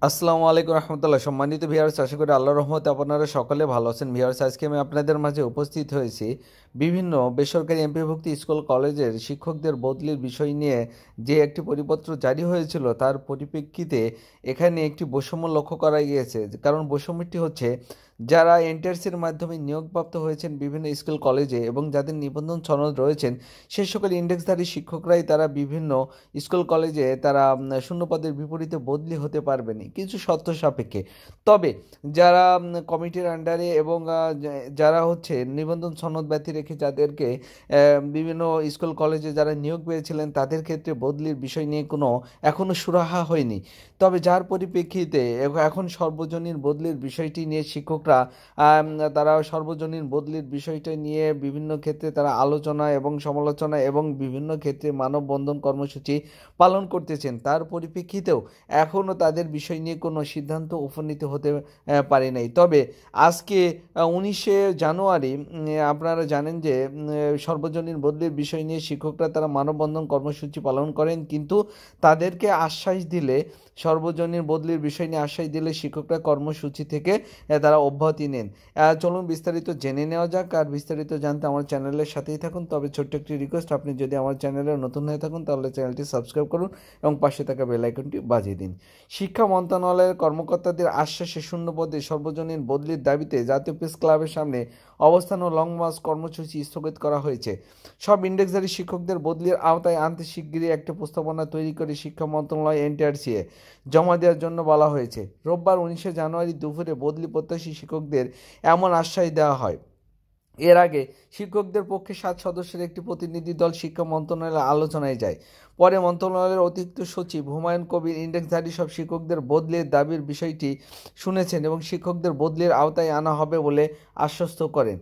আসসালামু আলাইকুম রহমতুল্লাহ। সম্মানিত ভিউয়ার্স, আশা করি আল্লাহর রহমতে আপনারা সকলে ভালো আছেন। ভিউয়ার্স, আজকে আমি আপনাদের মাঝে উপস্থিত হয়েছি বিভিন্ন বেসরকারি এমপিভুক্ত স্কুল কলেজের শিক্ষকদের বদলির বিষয় নিয়ে যে একটি পরিপত্র জারি হয়েছিল তার পরিপ্রেক্ষিতে এখানে একটি বৈষম্য লক্ষ্য করা গিয়েছে। কারণ বৈষম্যটি হচ্ছে, যারা এনটিআরসির মাধ্যমে নিয়োগপ্রাপ্ত হয়েছেন বিভিন্ন স্কুল কলেজে এবং যাদের নিবন্ধন সনদ রয়েছেন, সে সকল ইন্ডেক্সধারী শিক্ষকরাই তারা বিভিন্ন স্কুল কলেজে তারা শূন্যপদের বিপরীতে বদলি হতে পারবেন কিছু শর্ত সাপেক্ষে। তবে যারা কমিটির আন্ডারে এবং যারা হচ্ছে নিবন্ধন সনদ ব্যতি রেখে যাদেরকে বিভিন্ন স্কুল কলেজে যারা নিয়োগ পেয়েছিলেন তাদের ক্ষেত্রে বদলির বিষয় নিয়ে কোনো এখনও সুরাহা হয়নি। তবে যার পরিপ্রেক্ষিতে এখন সর্বজনীন বদলির বিষয়টি নিয়ে শিক্ষকরা তারা সর্বজনীন বদলির বিষয়টা নিয়ে বিভিন্ন ক্ষেত্রে তারা আলোচনা এবং সমালোচনা এবং বিভিন্ন ক্ষেত্রে মানববন্ধন কর্মসূচি পালন করতেছেন। তার পরিপ্রেক্ষিতেও এখনও তাদের বিষয় নিয়ে কোনো সিদ্ধান্ত উপনীত হতে পারে নাই। তবে আজকে 19শে জানুয়ারি আপনারা জানেন যে সর্বজনীন বদলির বিষয় নিয়ে শিক্ষকরা তারা মানববন্ধন কর্মসূচি পালন করেন, কিন্তু তাদেরকে আশ্বাস দিলে সর্বজনীন বদলির বিষয় নিয়ে আশ্বাস দিলে শিক্ষকরা কর্মসূচি থেকে তারা অব্যাহতি নেন। চলুন বিস্তারিত জেনে নেওয়া যাক। আর বিস্তারিত জানতে আমার চ্যানেলের সাথেই থাকুন। তবে ছোট্ট একটি রিকোয়েস্ট, আপনি যদি আমার চ্যানেলে নতুন হয়ে থাকুন তাহলে চ্যানেলটি সাবস্ক্রাইব করুন এবং পাশে থাকা বেল আইকনটি বাজিয়ে দিন। শিক্ষা মন্ত্রণালয়ের কর্মকর্তাদের আশ্বাসে শূন্যপদে সর্বজনীন বদলির দাবিতে জাতীয় প্রেস ক্লাবের সামনে অবস্থান ও লং মার্চ কর্মসূচি স্থগিত করা হয়েছে। সব ইন্ডেক্সধারী শিক্ষকদের বদলির আওতায় আনতে শিগগিরই একটি প্রস্তাবনা তৈরি করে শিক্ষা মন্ত্রণালয় এনটিআরসি জমা দেওয়ার জন্য বলা হয়েছে। রোববার 19শে জানুয়ারি দুপুরে বদলি প্রত্যাশী শিক্ষকদের এমন আশ্বাস দেওয়া হয়। এর আগে শিক্ষকদের পক্ষে 7 সদস্যের একটি প্রতিনিধি দল শিক্ষা মন্ত্রণালয়ের আলোচনায় যায়। পরে মন্ত্রণালয়ের অতিরিক্ত সচিব হুমায়ুন কবির ইন্ডেক্সধারী সব শিক্ষকদের বদলির দাবির বিষয়টি শুনেছেন এবং শিক্ষকদের বদলির আওতায় আনা হবে বলে আশ্বস্ত করেন।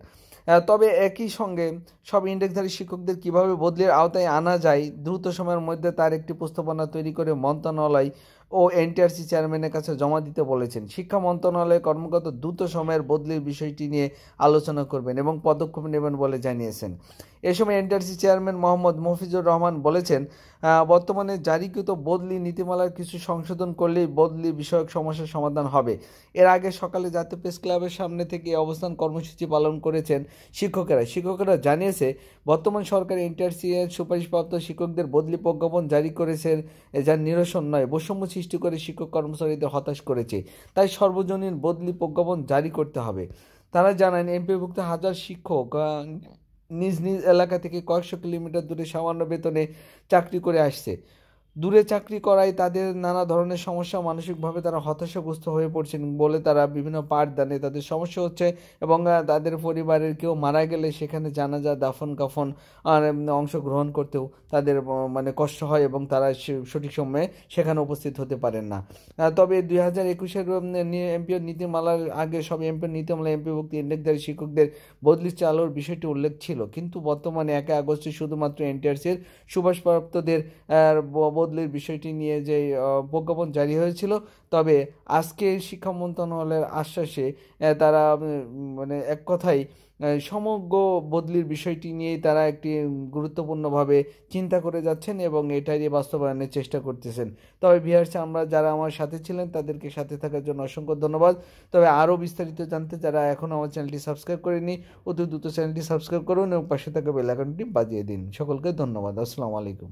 তবে একই সঙ্গে সব ইন্ডেক্সধারী শিক্ষকদের কিভাবে বদলির আওতায় আনা যায় দ্রুত সময়ের মধ্যে তার একটি প্রস্তাবনা তৈরি করে মন্ত্রণালয় ও এনটিআরসি চেয়ারম্যানের কাছে জমা দিতে বলেছেন। শিক্ষা মন্ত্রণালয়ের কর্মকর্তা দ্রুত সময়ের বদলির বিষয়টি নিয়ে আলোচনা করবেন এবং পদক্ষেপ নেবেন বলে জানিয়েছেন। এ সময় এনটিআরসি চেয়ারম্যান মোহাম্মদ মফিজুর রহমান বলেছেন, বর্তমানে জারিকৃত বদলি নীতিমালার কিছু সংশোধন করলেই বদলি বিষয়ক সমস্যার সমাধান হবে। এর আগে সকালে জাতীয় প্রেস ক্লাবের সামনে থেকে অবস্থান কর্মসূচি পালন করেছেন শিক্ষকেরা জানিয়েছে, বর্তমান সরকার এনটিআরসি এর সুপারিশপ্রাপ্ত শিক্ষকদের বদলি প্রজ্ঞাপন জারি করেছে, যার নিরসন নয়, বৈষম্য সৃষ্টি করে শিক্ষক কর্মচারীদের হতাশ করেছে। তাই সর্বজনীন বদলি প্রজ্ঞাপন জারি করতে হবে। তারা জানান, এমপিভুক্ত হাজার শিক্ষক নিজ নিজ এলাকা থেকে কয়েকশো কিলোমিটার দূরে সামান্য বেতনে চাকরি করে আসছে। দূরে চাকরি করায় তাদের নানা ধরনের সমস্যা, মানসিকভাবে তারা হতাশাগ্রস্ত হয়ে পড়ছেন বলে তারা বিভিন্ন পাঠদানে তাদের সমস্যা হচ্ছে এবং তাদের পরিবারের কেউ মারা গেলে সেখানে জানাজা দাফন কাফন আর অংশগ্রহণ করতেও তাদের মানে কষ্ট হয় এবং তারা সঠিক সময়ে সেখানে উপস্থিত হতে পারেন না। তবে 2021-এর এমপিও নীতিমালার আগে সব এমপিও নীতিমালা এমপিভুক্ত ইন্ডেক্সধারী শিক্ষকদের বদলি চালুর বিষয়টি উল্লেখ ছিল, কিন্তু বর্তমানে 1 আগস্টে শুধুমাত্র এনটিআরসির সুভাষপ্রাপ্তদের বদলির বিষয়টি নিয়ে যে প্রজ্ঞাপন জারি হয়েছিল। তবে আজকে শিক্ষা মন্ত্রণালয়ের আশ্বাসে তারা মানে এক কথায় সমগ্র বদলির বিষয়টি নিয়েই তারা একটি গুরুত্বপূর্ণভাবে চিন্তা করে যাচ্ছেন এবং এটারই বাস্তবায়নের চেষ্টা করতেছেন। তবে ভিউয়ার্স, আমরা যারা আমার সাথে ছিলেন তাদেরকে সাথে থাকার জন্য অসংখ্য ধন্যবাদ। তবে আরও বিস্তারিত জানতে যারা এখনও আমার চ্যানেলটি সাবস্ক্রাইব করেনি, অতি দ্রুত চ্যানেলটি সাবস্ক্রাইব করুন এবং পাশে থাকা বেল আইকনটি বাজিয়ে দিন। সকলকে ধন্যবাদ। আসসালামু আলাইকুম।